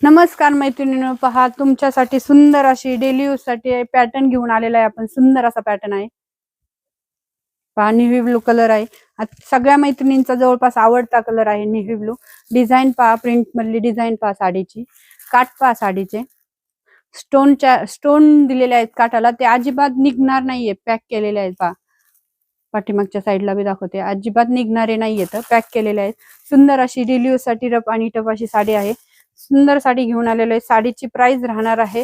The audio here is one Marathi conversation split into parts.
नमस्कार मैत्रिणींनो, पहा तुमच्यासाठी सुंदर अशी डेली यूज साठी पॅटर्न घेऊन आलेला आहे आपण. सुंदर असा पॅटर्न आहे पहा. नेव्ही ब्लू कलर आहे. सगळ्या मैत्रिणींचा जवळपास आवडता कलर आहे नेव्ही ब्लू. डिझाईन पहा, प्रिंट मधली डिझाईन पहा, साडीची काठ पहा, साडीचे स्टोन दिलेले आहेत काठाला, ते अजिबात निघणार नाहीये, पॅक केलेले आहेत पहा. पाठीमागच्या साईडला बी दाखवते, अजिबात निघणारे नाहीयेत, पॅक केलेले आहेत. सुंदर अशी डेली यूज साठी रफ आणि टफ अशी साडी आहे. सुंदर साडी घेऊन आलेलो आहे. साडीची प्राइस राहणार आहे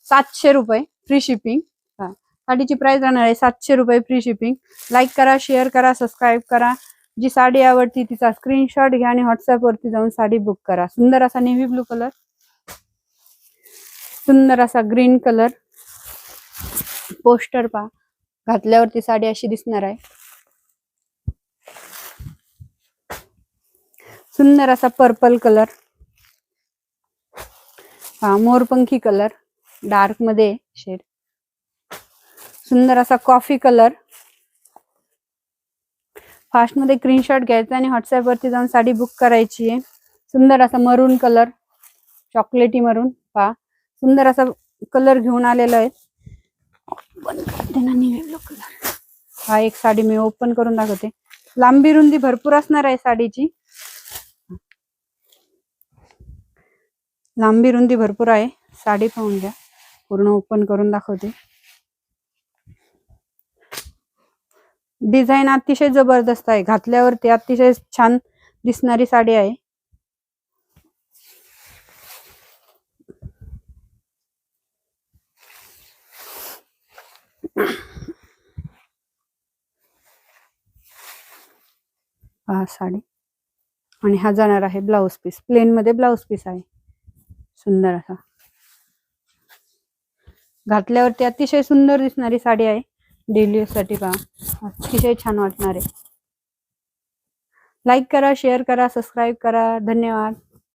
700 रुपये फ्री शिपिंग. साडीची प्राइस राहणार आहे 700 रुपये फ्री शिपिंग. लाईक करा, शेअर करा, सबस्क्राईब करा. जी साडी आवडती तिचा स्क्रीनशॉट घ्या आणि व्हॉट्सअप वरती जाऊन साडी बुक करा. सुंदर असा नेव्ही ब्लू कलर, सुंदर असा ग्रीन कलर, पोस्टर पहा. घातल्यावरती साडी अशी दिसणार आहे. सुंदर असा पर्पल कलर हा, मोरपंखी कलर डार्क मध्ये शेड. सुंदर असा कॉफी कलर. फास्ट मध्ये स्क्रीनशॉट घ्यायचा आणि व्हॉट्सअप वरती जाऊन साडी बुक करायची आहे. सुंदर असा मरून कलर, चॉकलेटी मरून पहा. सुंदर असा कलर घेऊन आलेला आहे. हा एक साडी मी ओपन करून दाखवते. लांबी रुंदी भरपूर असणार आहे साडीची, लांबी रुंदी भरपूर आहे. साडी पाहून घ्या, पूर्ण ओपन करून दाखवते. डिझाईन अतिशय जबरदस्त आहे, घातल्यावरती अतिशय छान दिसणारी साडी आहे. हा साडी, आणि हा जाणार आहे ब्लाउज पीस. प्लेन मध्ये ब्लाउज पीस आहे. सुंदर असा घातल्यावरती अतिशय सुंदर दिसणारी साडी आहे. डेली यूज साठी पहा, अतिशय छान वाटणार आहे. लाईक करा, शेअर करा, सबस्क्राईब करा. धन्यवाद.